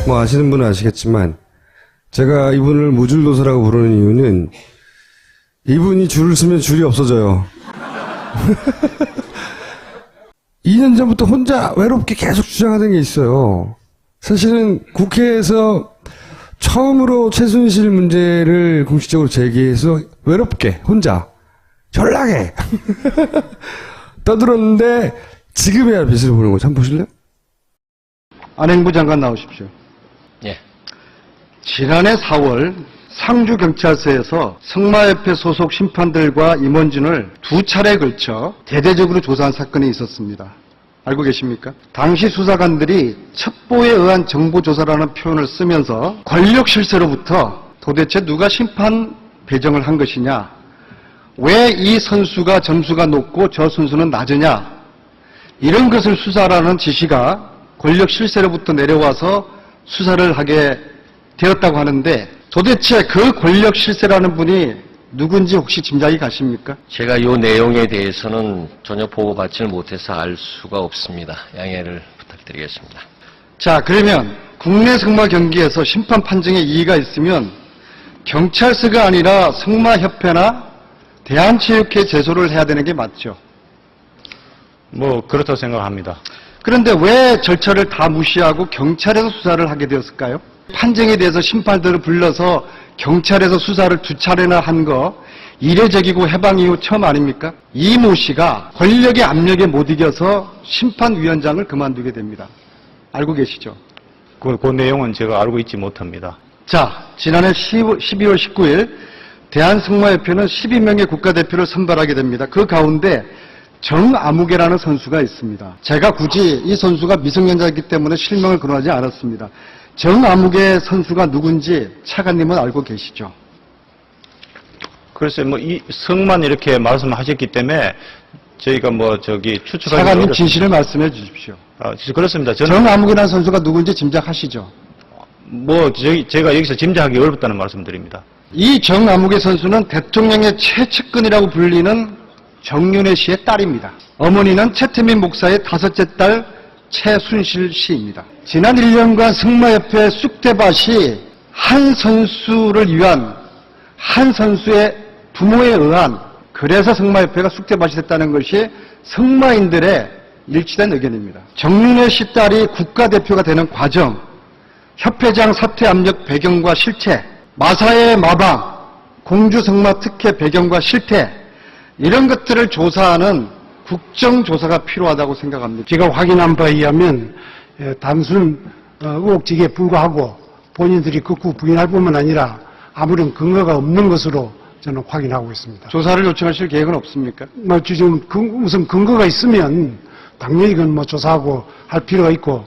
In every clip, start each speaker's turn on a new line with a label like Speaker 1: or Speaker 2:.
Speaker 1: 뭐 아시는 분은 아시겠지만 제가 이분을 무줄도서라고 부르는 이유는 이분이 줄을 서면 줄이 없어져요. 2년 전부터 혼자 외롭게 계속 주장하던 게 있어요. 사실은 국회에서 처음으로 최순실 문제를 공식적으로 제기해서 외롭게 혼자 전락해 떠들었는데 지금이야 빛을 보는 거 참 보실래요?
Speaker 2: 안행부 장관 나오십시오.
Speaker 3: 예.
Speaker 2: 지난해 4월 상주경찰서에서 승마협회 소속 심판들과 임원진을 2차례에 걸쳐 대대적으로 조사한 사건이 있었습니다. 알고 계십니까? 당시 수사관들이 첩보에 의한 정보조사라는 표현을 쓰면서 권력 실세로부터 도대체 누가 심판 배정을 한 것이냐, 왜 이 선수가 점수가 높고 저 선수는 낮으냐, 이런 것을 수사하라는 지시가 권력 실세로부터 내려와서 수사를 하게 되었다고 하는데, 도대체 그 권력 실세라는 분이 누군지 혹시 짐작이 가십니까?
Speaker 3: 제가 이 내용에 대해서는 전혀 보고받지를 못해서 알 수가 없습니다. 양해를 부탁드리겠습니다.
Speaker 2: 자, 그러면 국내 승마 경기에서 심판 판정에 이의가 있으면 경찰서가 아니라 승마협회나 대한체육회 제소를 해야 되는 게 맞죠?
Speaker 4: 뭐 그렇다고 생각합니다.
Speaker 2: 그런데 왜 절차를 다 무시하고 경찰에서 수사를 하게 되었을까요? 판정에 대해서 심판들을 불러서 경찰에서 수사를 2차례나 한 거 이례적이고 해방 이후 처음 아닙니까? 이모 씨가 권력의 압력에 못 이겨서 심판위원장을 그만두게 됩니다. 알고 계시죠?
Speaker 4: 그 내용은 제가 알고 있지 못합니다.
Speaker 2: 자, 지난해 12월 19일 대한승마협회는 12명의 국가대표를 선발하게 됩니다. 그 가운데 정아무개라는 선수가 있습니다. 제가 굳이 이 선수가 미성년자이기 때문에 실명을 거론하지 않았습니다. 정아무개 선수가 누군지 차관님은 알고 계시죠?
Speaker 4: 글쎄, 뭐, 이 성만 이렇게 말씀하셨기 때문에 저희가 추측하기
Speaker 2: 차관님
Speaker 4: 어렵습니다.
Speaker 2: 진실을 말씀해 주십시오.
Speaker 4: 그렇습니다. 저는
Speaker 2: 정아무개라는 선수가 누군지 짐작하시죠?
Speaker 4: 제가 여기서 짐작하기 어렵다는 말씀드립니다.
Speaker 2: 이 정아무개 선수는 대통령의 최측근이라고 불리는 정윤회 씨의 딸입니다. 어머니는 최태민 목사의 5째 딸 최순실 씨입니다. 지난 1년간 승마협회 쑥대밭이 한 선수를 위한, 한 선수의 부모에 의한, 그래서 승마협회가 쑥대밭이 됐다는 것이 승마인들의 일치된 의견입니다. 정윤회 씨 딸이 국가대표가 되는 과정, 협회장 사퇴 압력 배경과 실태, 마사의 마방, 공주승마 특혜 배경과 실태, 이런 것들을 조사하는 국정조사가 필요하다고 생각합니다.
Speaker 5: 제가 확인한 바에 의하면 단순 의혹지기에 불과하고 본인들이 극구 부인할 뿐만 아니라 아무런 근거가 없는 것으로 저는 확인하고 있습니다.
Speaker 2: 조사를 요청하실 계획은 없습니까?
Speaker 5: 지금 우선 근거가 있으면 당연히 그건 조사하고 할 필요가 있고,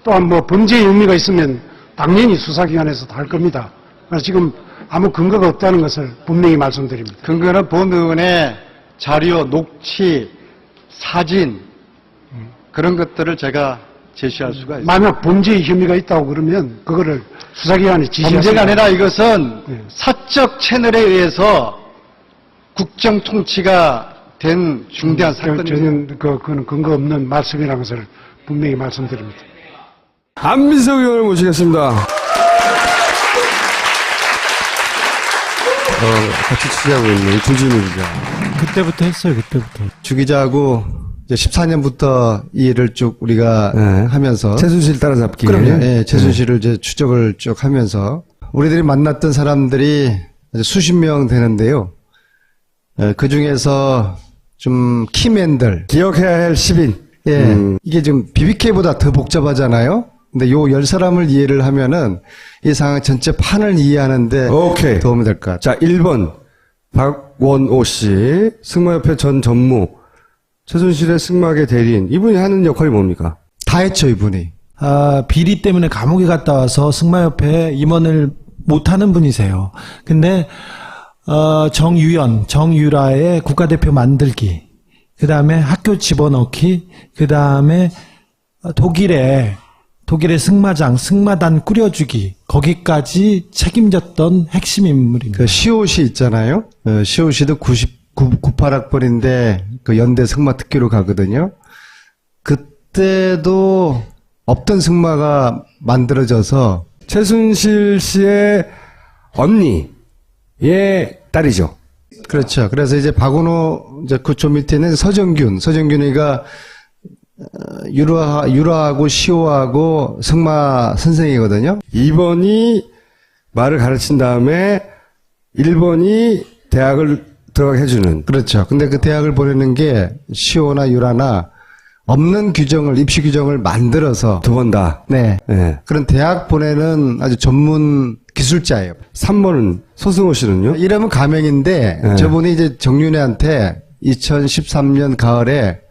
Speaker 5: 또한 범죄의 의미가 있으면 당연히 수사기관에서 다 할 겁니다. 그래서 지금 아무 근거가 없다는 것을 분명히 말씀드립니다.
Speaker 2: 근거는 본 의원의 자료, 녹취, 사진, 그런 것들을 제가 제시할 수가 있습니다.
Speaker 5: 만약 범죄의 혐의가 있다고 그러면 그거를 수사기관에 지시할
Speaker 2: 범죄가 아니라 이것은
Speaker 5: 네. 사적
Speaker 2: 채널에 의해서 국정 통치가 된 중대한 사건입니다.
Speaker 5: 저는 그건 근거 없는 말씀이라는 것을 분명히 말씀드립니다.
Speaker 1: 안민석 의원을 모시겠습니다. 같이 취재하고 있는 주진우 기자.
Speaker 6: 그때부터 했어요, 그때부터.
Speaker 7: 주 기자하고 이제 14년부터 이 일을 쭉 우리가 하면서
Speaker 1: 최순실 따라잡기.
Speaker 7: 그럼요. 예, 최순실을 이제 추적을 쭉 하면서 우리들이 만났던 사람들이 이제 수십 명 되는데요. 그 중에서 좀 키맨들
Speaker 1: 기억해야 할 10인.
Speaker 7: 예, 이게 지금 BBK보다 더 복잡하잖아요. 근데 요 10사람을 이해를 하면은 이 상황 전체 판을 이해하는데
Speaker 1: 오케이.
Speaker 7: 도움이 될 것 같아요.
Speaker 1: 자, 1번. 박원오 씨. 승마협회 전 전무. 최순실의 승마계 대리인. 이분이 하는 역할이 뭡니까?
Speaker 7: 다 했죠, 이분이.
Speaker 6: 비리 때문에 감옥에 갔다 와서 승마협회 임원을 못하는 분이세요. 근데, 정유라의 국가대표 만들기, 그 다음에 학교 집어넣기, 그 다음에 독일의 승마장, 승마단 꾸려주기, 거기까지 책임졌던 핵심 인물입니다.
Speaker 7: 그 시옷이 있잖아요. 시옷이도 98학번인데 그 연대 승마 특기로 가거든요. 그때도 없던 승마가 만들어져서
Speaker 1: 최순실 씨의 언니의 딸이죠.
Speaker 7: 그렇죠. 그래서 이제 박원호 이제 그쪽 밑에 있는 서정균이가 유라하고 시호하고 승마 선생이거든요.
Speaker 1: 2번이 말을 가르친 다음에 1번이 대학을 들어가게 해주는.
Speaker 7: 그렇죠. 근데 그 대학을 보내는 게 시호나 유라나 없는 규정을, 입시 규정을 만들어서
Speaker 1: 두 번 다.
Speaker 7: 네.
Speaker 1: 네.
Speaker 7: 그런 대학 보내는 아주 전문 기술자예요.
Speaker 1: 3번은 소승호 씨는요?
Speaker 7: 이름은 가명인데
Speaker 1: 네.
Speaker 7: 저분이 이제 정윤회한테 2013년 가을에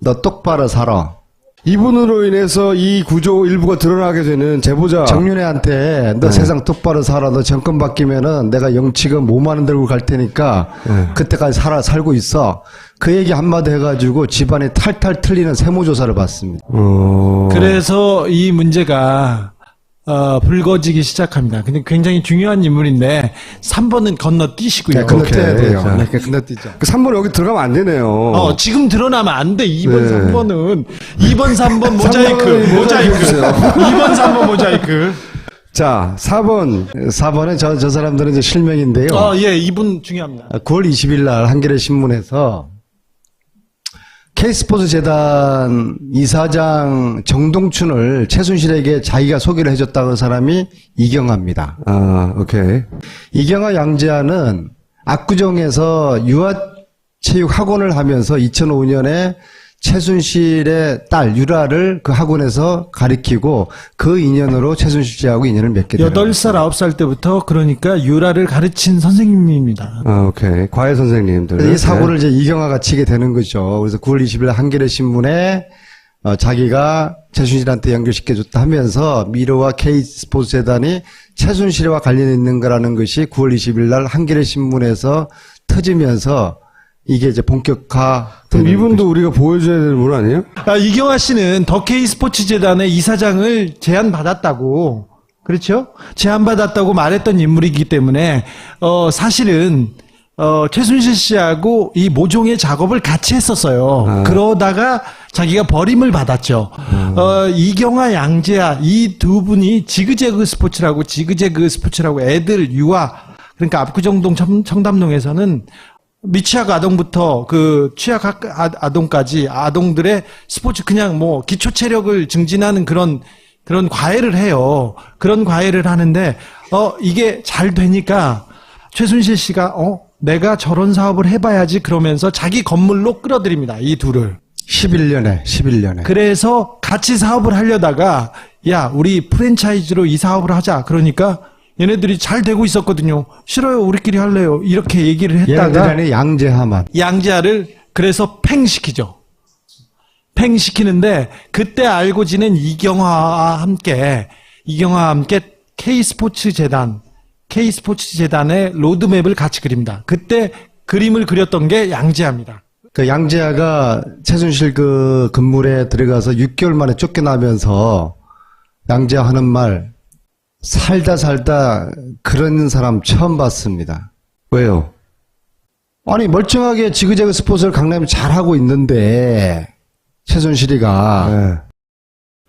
Speaker 7: 너 똑바로 살아.
Speaker 1: 이분으로 인해서 이 구조 일부가 드러나게 되는 제보자.
Speaker 7: 정윤회한테 너
Speaker 1: 네.
Speaker 7: 세상 똑바로 살아. 너 정권 바뀌면은 내가 영치금 5만 원 들고 갈 테니까
Speaker 1: 네.
Speaker 7: 그때까지 살고 있어. 그 얘기 한마디 해가지고 집안이 탈탈 틀리는 세무조사를 받습니다.
Speaker 6: 그래서 이 문제가 불거지기 시작합니다. 근데 굉장히 중요한 인물인데 3번은 건너뛰시고요.
Speaker 7: 네, 건너뛰어야
Speaker 1: 오케이.
Speaker 7: 돼요.
Speaker 1: 자.
Speaker 7: 네, 건너뛰죠.
Speaker 1: 그 3번 여기 들어가면 안 되네요.
Speaker 6: 지금 드러나면 안 돼. 2번,
Speaker 1: 네.
Speaker 6: 3번은. 2번, 3번 모자이크.
Speaker 1: 3번은 모자이크 해주세요.
Speaker 6: 2번, 3번 모자이크.
Speaker 1: 자, 4번.
Speaker 7: 4번은 저 사람들은 이제 실명인데요.
Speaker 6: 예, 이분 중요합니다.
Speaker 7: 9월 20일 날 한겨레 신문에서 K스포츠 재단 이사장 정동춘을 최순실에게 자기가 소개를 해줬다는 사람이 이경아입니다.
Speaker 1: 아, 오케이.
Speaker 7: 이경아 양재하는 압구정에서 유아체육 학원을 하면서 2005년에 최순실의 딸 유라를 그 학원에서 가리키고 그 인연으로 최순실 씨하고 인연을 맺게 됩니다.
Speaker 6: 8살, 9살 때부터 그러니까 유라를 가르친 선생님입니다.
Speaker 1: 아, 오케이. 과외 선생님들.
Speaker 7: 이 사고를 이제 이경아가 치게 되는 거죠. 그래서 9월 20일 한겨레 신문에 자기가 최순실한테 연결시켜줬다 하면서 미르와 K스포츠 재단이 최순실과 관련이 있는 거라는 것이 9월 20일 날 한겨레 신문에서 터지면서 이게 이제 본격화.
Speaker 1: 그럼 이분도 우리가 보여줘야 되는 분 아니에요?
Speaker 6: 이경아 씨는 더 K 스포츠 재단의 이사장을 제안받았다고, 그렇죠? 제안받았다고 말했던 인물이기 때문에, 사실은, 최순실 씨하고 이 모종의 작업을 같이 했었어요. 그러다가 자기가 버림을 받았죠. 이경아, 양재하, 이 두 분이 지그재그 스포츠라고 애들 유아, 그러니까 압구정동 청담동에서는 미취학 아동부터 그 취학 아동까지 아동들의 스포츠 그냥 뭐 기초 체력을 증진하는 그런 과외를 해요. 그런 과외를 하는데 이게 잘 되니까 최순실 씨가 내가 저런 사업을 해봐야지 그러면서 자기 건물로 끌어들입니다. 이 둘을.
Speaker 7: 11년에.
Speaker 6: 그래서 같이 사업을 하려다가 야 우리 프랜차이즈로 이 사업을 하자. 그러니까 얘네들이 잘 되고 있었거든요. 싫어요. 우리끼리 할래요. 이렇게 얘기를 했다가
Speaker 7: 얘네들이 양재하만.
Speaker 6: 양재하를 그래서 팽시키죠. 팽시키는데 그때 알고 지낸 이경아와 함께 K스포츠 재단의 로드맵을 같이 그립니다. 그때 그림을 그렸던 게 양재하입니다.
Speaker 7: 그 양재하가 최순실 그 건물에 들어가서 6개월 만에 쫓겨나면서 양재하 하는 말 살다 그런 사람 처음 봤습니다.
Speaker 1: 왜요?
Speaker 7: 아니 멀쩡하게 지그재그 스포츠를 강남이 잘하고 있는데 최순실이가
Speaker 1: 네.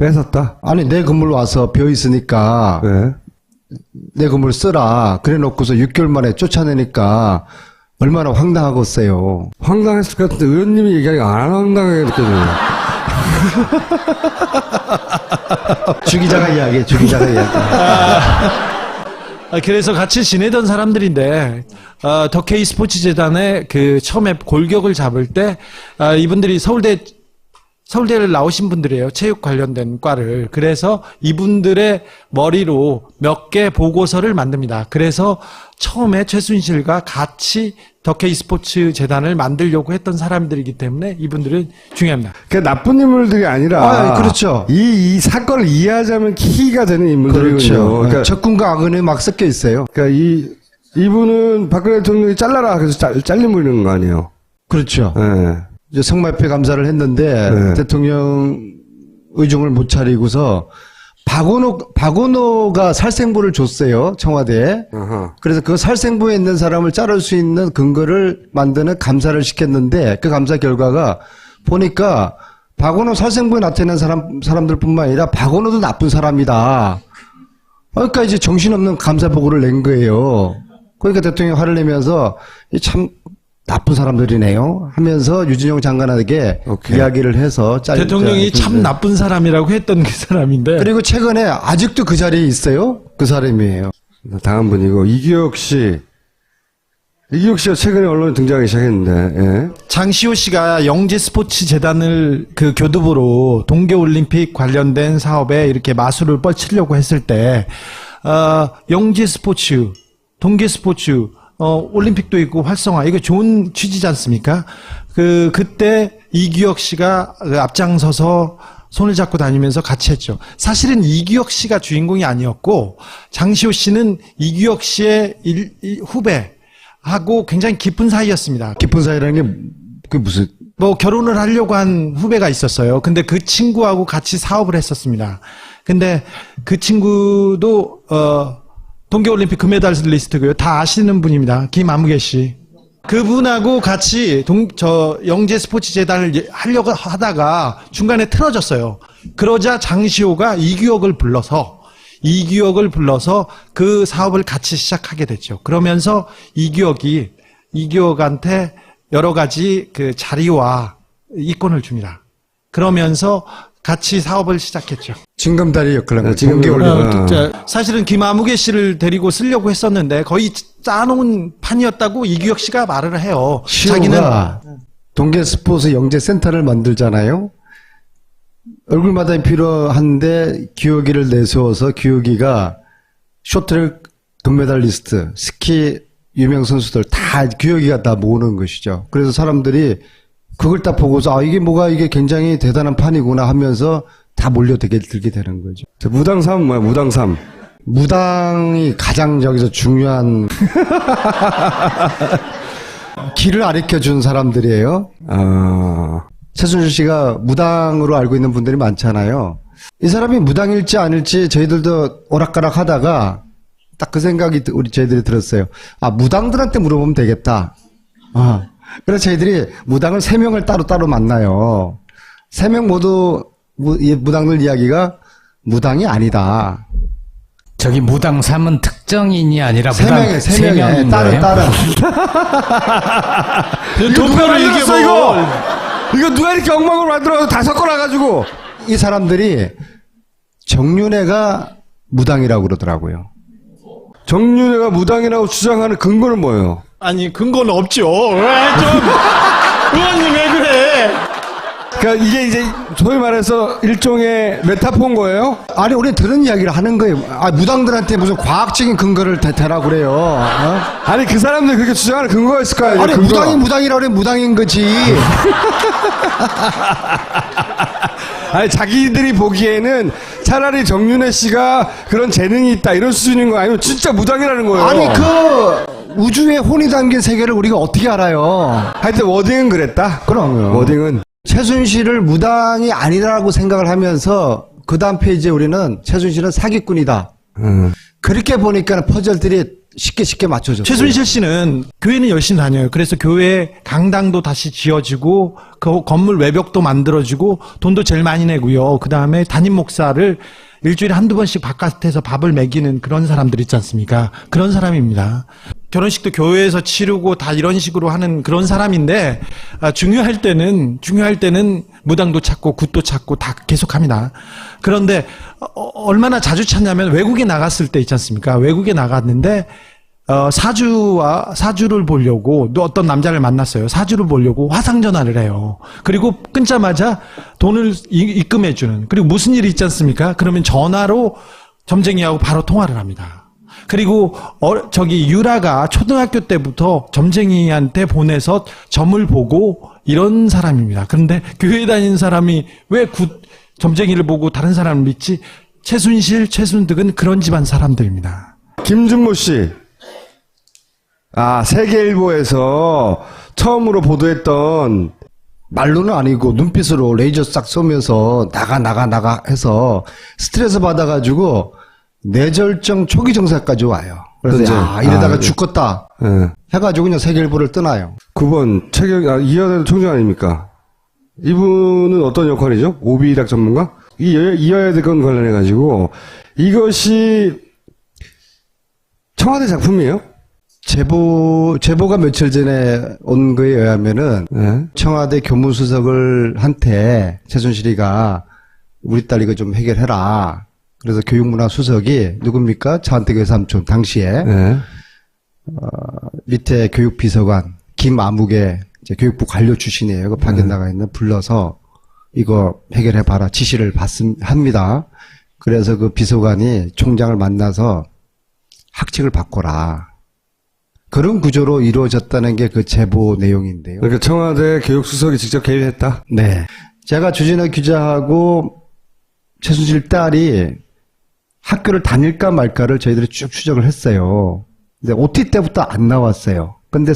Speaker 1: 뺏었다?
Speaker 7: 아니 내 건물 와서 비어 있으니까
Speaker 1: 네.
Speaker 7: 내 건물 쓰라 그래 놓고서 6개월 만에 쫓아내니까 얼마나 황당하겠어요.
Speaker 1: 황당했을 것 같은데 의원님이 얘기하니까 안 황당하게 느껴져요.
Speaker 7: 주기자가 이야기해.
Speaker 6: 그래서 같이 지내던 사람들인데 더 K 스포츠 재단의 그 처음에 골격을 잡을 때 이분들이 서울대를 나오신 분들이에요. 체육 관련된 과를. 그래서 이분들의 머리로 몇 개 보고서를 만듭니다. 그래서 처음에 최순실과 같이 더 K 스포츠 재단을 만들려고 했던 사람들이기 때문에 이분들은 중요합니다.
Speaker 1: 그 나쁜 인물들이 아니라.
Speaker 7: 그렇죠.
Speaker 1: 이 사건을 이해하자면 키가 되는 인물들이군요.
Speaker 7: 그렇죠.
Speaker 1: 그러니까,
Speaker 7: 적군과 악은이 막 섞여 있어요.
Speaker 1: 그러니까 이분은 박근혜 대통령이 잘라라. 그래서 잘림 물리는 거 아니에요?
Speaker 7: 그렇죠.
Speaker 1: 네.
Speaker 7: 이제 성마협회 감사를 했는데
Speaker 1: 네.
Speaker 7: 대통령 의중을 못 차리고서 박원호가 살생부를 줬어요. 청와대에.
Speaker 1: 아하.
Speaker 7: 그래서 그 살생부에 있는 사람을 자를 수 있는 근거를 만드는 감사를 시켰는데 그 감사 결과가 보니까 박원호 살생부에 나타낸 사람들뿐만 아니라 박원호도 나쁜 사람이다. 그러니까 이제 정신없는 감사 보고를 낸 거예요. 그러니까 대통령이 화를 내면서 참 나쁜 사람들이네요 하면서 유진용 장관에게
Speaker 1: 오케이.
Speaker 7: 이야기를 해서
Speaker 6: 대통령이 참 나쁜 사람이라고 했던 그 사람인데.
Speaker 7: 그리고 최근에 아직도 그 자리에 있어요. 그 사람이에요.
Speaker 1: 다음 분이고 이규혁 씨가 최근에 언론에 등장하기 시작했는데 예.
Speaker 6: 장시호 씨가 영재스포츠재단을 그 교두보로 동계올림픽 관련된 사업에 이렇게 마술을 뻗치려고 했을 때, 영재스포츠, 동계스포츠, 올림픽도 있고 활성화, 이거 좋은 취지지 않습니까? 그때 이규혁 씨가 앞장서서 손을 잡고 다니면서 같이 했죠. 사실은 이규혁 씨가 주인공이 아니었고, 장시호 씨는 이규혁 씨의 후배하고 굉장히 깊은 사이였습니다.
Speaker 7: 깊은 사이라는 게 그게 무슨
Speaker 6: 뭐 결혼을 하려고 한 후배가 있었어요. 근데 그 친구하고 같이 사업을 했었습니다. 근데 그 친구도 동계올림픽 금메달리스트고요. 다 아시는 분입니다. 김아무개 씨. 그분하고 같이 영재스포츠재단을 하려고 하다가 중간에 틀어졌어요. 그러자 장시호가 이규혁을 불러서 그 사업을 같이 시작하게 됐죠. 그러면서 이규혁한테 여러 가지 그 자리와 이권을 줍니다. 그러면서 같이 사업을 시작했죠.
Speaker 7: 징검다리 역할을 한
Speaker 1: 지금
Speaker 7: 거죠.
Speaker 6: 사실은 김아무개 씨를 데리고 쓰려고 했었는데 거의 짜놓은 판이었다고 이규혁 씨가 말을 해요.
Speaker 7: 시호가 동계스포츠 영재센터를 만들잖아요. 얼굴마다 필요한데 기욱이를 내세워서 기욱이가 쇼트트랙 금메달리스트, 스키 유명 선수들 다 기욱이가 다 모으는 것이죠. 그래서 사람들이 그걸 딱 보고서 이게 굉장히 대단한 판이구나 하면서 다 몰려들게 되는 거죠.
Speaker 1: 무당삼 뭐야 무당삼.
Speaker 7: 무당이 가장 저기서 중요한 길을 가르쳐준 사람들이에요. 최순실 씨가 무당으로 알고 있는 분들이 많잖아요. 이 사람이 무당일지 아닐지 저희들도 오락가락 하다가 딱 그 생각이 저희들이 들었어요. 무당들한테 물어보면 되겠다. 그래서 저희들이 무당을 3명을 따로따로 만나요. 3명 모두 무당들 이야기가 무당이 아니다.
Speaker 8: 저기 무당 3은 특정인이 아니라
Speaker 7: 세
Speaker 8: 무당
Speaker 7: 명에
Speaker 8: 세 명인
Speaker 7: 따로
Speaker 8: 거예요?
Speaker 1: 누가 이겼어 이거 누가 이렇게 엉망으로 만들어서 다 섞어놔가지고.
Speaker 7: 이 사람들이 정윤회가 무당이라고 그러더라고요.
Speaker 1: 정윤회가 무당이라고 주장하는 근거는 뭐예요?
Speaker 6: 아니 근거는 없죠. 의원님 왜 그래?
Speaker 1: 그러니까 이게 이제 소위 말해서 일종의 메타포인 거예요?
Speaker 7: 아니, 우리 들은 이야기를 하는 거예요. 무당들한테 무슨 과학적인 근거를 대라고 그래요.
Speaker 1: 아니 그 사람들 그렇게 주장하는 근거가 있을 거 아니에요?
Speaker 7: 아니,
Speaker 1: 근거가.
Speaker 7: 무당이라고 그래, 무당인 거지.
Speaker 1: 아니 자기들이 보기에는 차라리 정윤회 씨가 그런 재능이 있다 이런 수준인 거 아니면 진짜 무당이라는 거예요.
Speaker 7: 아니, 우주에 혼이 담긴 세계를 우리가 어떻게 알아요?
Speaker 1: 하여튼 워딩은 그랬다.
Speaker 7: 그럼요.
Speaker 1: 워딩은
Speaker 7: 최순실을 무당이 아니라고 생각을 하면서 그 다음 페이지에 우리는 최순실은 사기꾼이다. 그렇게 보니까 퍼즐들이 쉽게 맞춰졌어요.
Speaker 6: 최순실 씨는 교회는 열심히 다녀요. 그래서 교회 강당도 다시 지어지고 그 건물 외벽도 만들어지고 돈도 제일 많이 내고요. 그 다음에 담임 목사를 일주일에 한두 번씩 바깥에서 밥을 먹이는 그런 사람들 있지 않습니까? 그런 사람입니다. 결혼식도 교회에서 치르고 다 이런 식으로 하는 그런 사람인데 중요할 때는 무당도 찾고 굿도 찾고 다 계속합니다. 그런데 얼마나 자주 찾냐면 외국에 나갔을 때 있지 않습니까? 외국에 나갔는데 사주를 보려고 또 어떤 남자를 만났어요. 사주를 보려고 화상 전화를 해요. 그리고 끊자마자 돈을 입금해주는. 그리고 무슨 일이 있지 않습니까? 그러면 전화로 점쟁이하고 바로 통화를 합니다. 그리고 유라가 초등학교 때부터 점쟁이한테 보내서 점을 보고 이런 사람입니다. 그런데 교회 다니는 사람이 왜 점쟁이를 보고 다른 사람을 믿지? 최순실, 최순득은 그런 집안 사람들입니다.
Speaker 1: 김준모 씨. 세계일보에서 처음으로 보도했던
Speaker 7: 말로는 아니고 눈빛으로 레이저 싹 쏘면서 나가 해서 스트레스 받아가지고 뇌절정 초기 증세까지 와요. 그래서 이러다가 죽겠다 해가지고 그냥 세계일보를 떠나요.
Speaker 1: 9번 이현애 총장 아닙니까? 이분은 어떤 역할이죠? 오비락 전문가? 이어야 될 건 관련해가지고, 이것이 청와대 작품이에요?
Speaker 7: 제보가 며칠 전에 온 거에 의하면은,
Speaker 1: 네.
Speaker 7: 청와대 교무수석을 한테 최순실이가 우리 딸 이거 좀 해결해라. 그래서 교육문화수석이 누굽니까? 차은택 외삼촌 당시에
Speaker 1: 네.
Speaker 7: 밑에 교육비서관 김아무개 이제 교육부 관료 출신이에요. 그 밖에 나가 있는 불러서 이거 해결해봐라 지시를 합니다. 그래서 그 비서관이 총장을 만나서 학칙을 바꿔라. 그런 구조로 이루어졌다는 게 그 제보 내용인데요.
Speaker 1: 그러니까 청와대 교육수석이 직접 개입했다?
Speaker 7: 네. 제가 주진우 기자하고 최순실 딸이 학교를 다닐까 말까를 저희들이 쭉 추적을 했어요. 근데 OT 때부터 안 나왔어요. 근데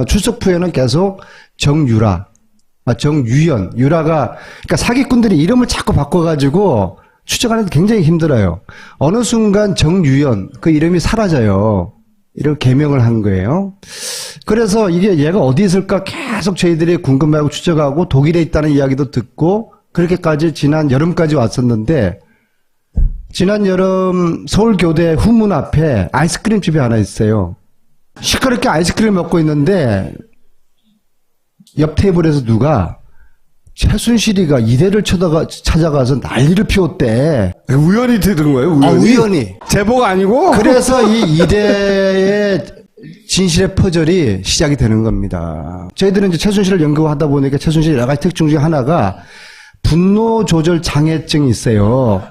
Speaker 7: 출석 후에는 계속 정유라, 정유연, 유라가, 그러니까 사기꾼들이 이름을 자꾸 바꿔가지고 추적하는 데 굉장히 힘들어요. 어느 순간 정유연, 그 이름이 사라져요. 이렇게 개명을 한 거예요. 그래서 이게 얘가 어디 있을까 계속 저희들이 궁금해하고 추적하고 독일에 있다는 이야기도 듣고 그렇게까지 지난 여름까지 왔었는데 지난 여름 서울교대 후문 앞에 아이스크림집이 하나 있어요. 시끄럽게 아이스크림 먹고 있는데 옆 테이블에서 누가 최순실이가 이대를 찾아가서 난리를 피웠대.
Speaker 1: 우연히 들은 거예요? 우연히?
Speaker 7: 우연히.
Speaker 1: 제보가 아니고?
Speaker 7: 그래서 이 이대의 진실의 퍼즐이 시작이 되는 겁니다. 저희들은 이제 최순실을 연구하다 보니까 최순실 여러 가지 특징 중에 하나가 분노 조절 장애증이 있어요.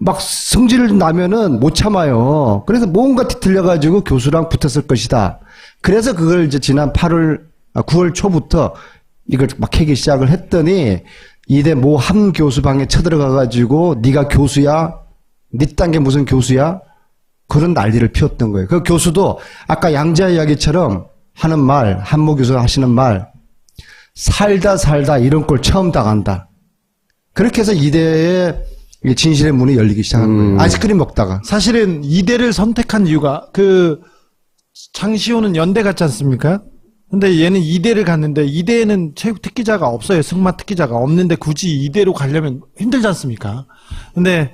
Speaker 7: 막 성질을 나면은 못 참아요. 그래서 뭔가 뒤틀려가지고 교수랑 붙었을 것이다. 그래서 그걸 이제 지난 9월 초부터 이걸 막 캐기 시작을 했더니 이대 모 한 교수 방에 쳐들어가가지고 네가 교수야? 네 딴 게 무슨 교수야? 그런 난리를 피웠던 거예요. 그 교수도 아까 양자 이야기처럼 하는 말, 한모 교수가 하시는 말, 살다 이런 꼴 처음 당한다. 그렇게 해서 이대의 진실의 문이 열리기 시작한 거예요. 아이스크림 먹다가.
Speaker 6: 사실은 이대를 선택한 이유가 장시호는 연대 갔지 않습니까? 근데 얘는 이대를 갔는데 이대에는 체육 특기자가 없어요. 승마 특기자가 없는데 굳이 이대로 가려면 힘들지 않습니까? 근데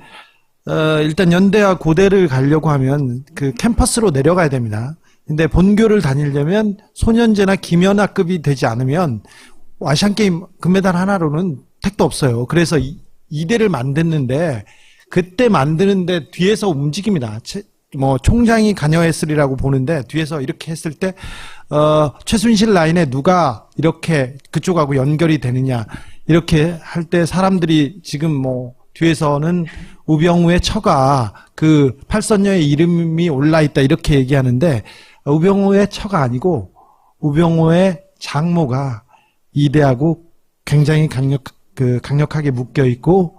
Speaker 6: 일단 연대와 고대를 가려고 하면 그 캠퍼스로 내려가야 됩니다. 근데 본교를 다니려면 소년제나 김연아급이 되지 않으면 아시안게임 금메달 하나로는 택도 없어요. 그래서 이대를 만드는데 그때 만드는데 뒤에서 움직입니다. 총장이 관여했으리라고 보는데 뒤에서 이렇게 했을 때 최순실 라인에 누가 이렇게 그쪽하고 연결이 되느냐 이렇게 할 때 사람들이 지금 뒤에서는 우병우의 처가 그 팔선녀의 이름이 올라 있다 이렇게 얘기하는데 우병우의 처가 아니고 우병우의 장모가 이대하고 굉장히 강력하게 묶여 있고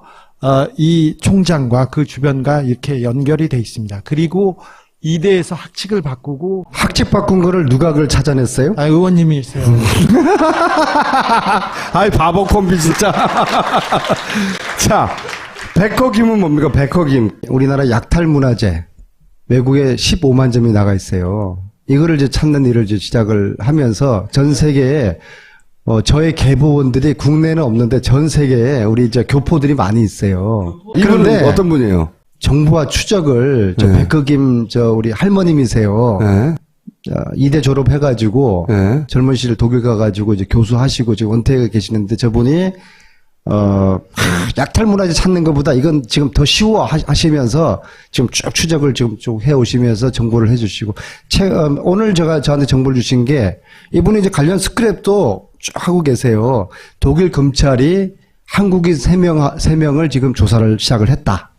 Speaker 6: 이 총장과 그 주변과 이렇게 연결이 돼 있습니다. 그리고 이대에서 학칙을 바꾸고
Speaker 7: 학칙 바꾼 거를 누가 그걸 찾아냈어요?
Speaker 6: 의원님이 있어요.
Speaker 1: 아이 바보 콤비 진짜. 자, 백허김은 뭡니까? 백허김.
Speaker 7: 우리나라 약탈문화재 외국에 15만 점이 나가 있어요. 이거를 이제 찾는 일을 이제 시작을 하면서 전 세계에 저의 계보원들이 국내는 없는데 전 세계에 우리 이제 교포들이 많이 있어요.
Speaker 1: 이분은 어떤 분이에요?
Speaker 7: 정보와 추적을 백허김 우리 할머님이세요.
Speaker 1: 네.
Speaker 7: 이대 졸업해가지고
Speaker 1: 네.
Speaker 7: 젊은 시절 독일 가가지고 이제 교수하시고 지금 은퇴해 계시는데 저분이 약탈문화재 찾는 것보다 이건 지금 더 쉬워 하시면서 지금 쭉 추적을 지금 쭉 해오시면서 정보를 해주시고 오늘 저한테 정보를 주신 게 이분이 이제 관련 스크랩도 쭉 하고 계세요. 독일 검찰이 한국인 3명을 지금 조사를 시작을 했다.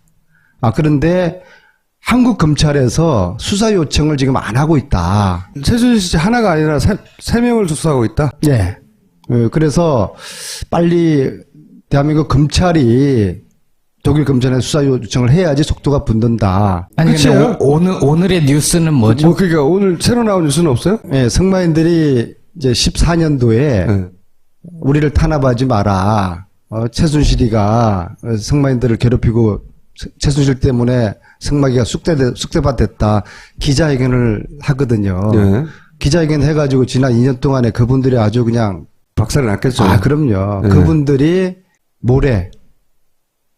Speaker 7: 그런데 한국 검찰에서 수사 요청을 지금 안 하고 있다.
Speaker 1: 최순실 씨 하나가 아니라 3명을 조사하고 있다?
Speaker 7: 네. 그래서 빨리 대한민국 검찰이 독일 검찰에 수사 요청을 해야지 속도가 붙는다.
Speaker 8: 아니 근데
Speaker 1: 그치요?
Speaker 8: 오늘의 뉴스는 뭐죠?
Speaker 1: 그러니까 오늘 새로 나온 뉴스는 없어요?
Speaker 7: 네, 승마인들이 이제 14년도에
Speaker 1: 네.
Speaker 7: 우리를 탄압하지 마라. 최순실이가 승마인들을 괴롭히고 최순실 때문에 승마기가 쑥대밭 됐다. 기자회견을 하거든요.
Speaker 1: 네.
Speaker 7: 기자회견 해가지고 지난 2년 동안에 그분들이 아주 그냥
Speaker 1: 박살이 났겠죠.
Speaker 7: 아, 그럼요.
Speaker 1: 네.
Speaker 7: 그분들이 모레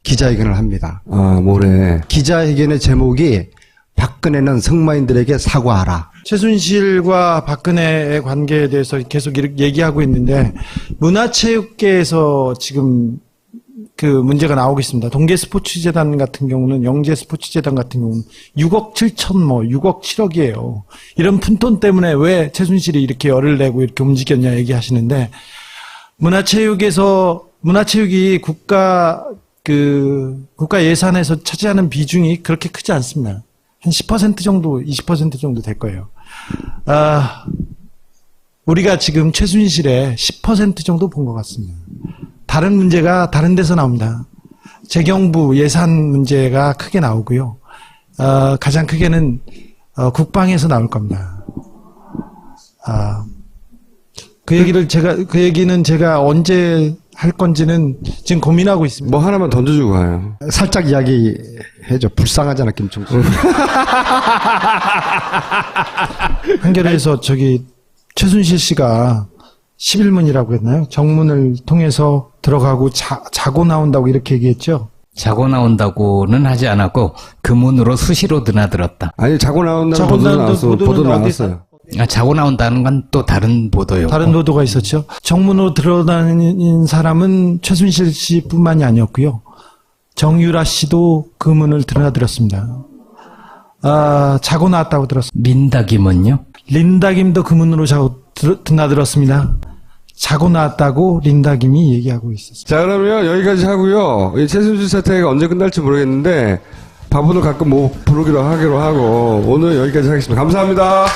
Speaker 7: 기자회견을 합니다.
Speaker 1: 아, 모레.
Speaker 7: 기자회견의 제목이 박근혜는 승마인들에게 사과하라.
Speaker 6: 최순실과 박근혜의 관계에 대해서 계속 이렇게 얘기하고 있는데 문화체육계에서 지금 그 문제가 나오고 있습니다. 동계스포츠재단 같은 경우는 영재스포츠재단 같은 경우는 6억 7천 6억 7억이에요. 이런 푼돈 때문에 왜 최순실이 이렇게 열을 내고 이렇게 움직였냐 얘기하시는데 문화체육이 국가 예산에서 차지하는 비중이 그렇게 크지 않습니다. 한 10% 정도, 20% 정도 될 거예요. 우리가 지금 최순실의 10% 정도 본 것 같습니다. 다른 문제가 다른 데서 나옵니다. 재경부 예산 문제가 크게 나오고요. 가장 크게는 국방에서 나올 겁니다. 그 얘기는 제가 언제 할 건지는 지금 고민하고 있습니다.
Speaker 1: 뭐 하나만 던져주고 가요.
Speaker 7: 살짝 이야기해줘. 불쌍하잖아, 김총수.
Speaker 6: 한겨레에서 최순실 씨가 11문이라고 했나요? 정문을 통해서 들어가고 자고 나온다고 이렇게 얘기했죠?
Speaker 8: 자고 나온다고는 하지 않았고 그 문으로 수시로 드나들었다.
Speaker 1: 아니, 자고 나온다는 보도 나왔어요.
Speaker 8: 자고 나온다는 건 또 다른 보도요.
Speaker 6: 다른 보도가 있었죠. 정문으로 들어다닌 사람은 최순실 씨뿐만이 아니었고요. 정유라 씨도 그 문을 드나들었습니다. 자고 나왔다고 들었습니다.
Speaker 8: 린다 김은요?
Speaker 6: 린다 김도 그 문으로 드나들었습니다. 자고 나왔다고 린다 김이 얘기하고 있었습니다.
Speaker 1: 자, 그러면 여기까지 하고요. 이 최순실 사태가 언제 끝날지 모르겠는데, 바보는 가끔 뭐 부르기로 하기로 하고, 오늘 여기까지 하겠습니다. 감사합니다.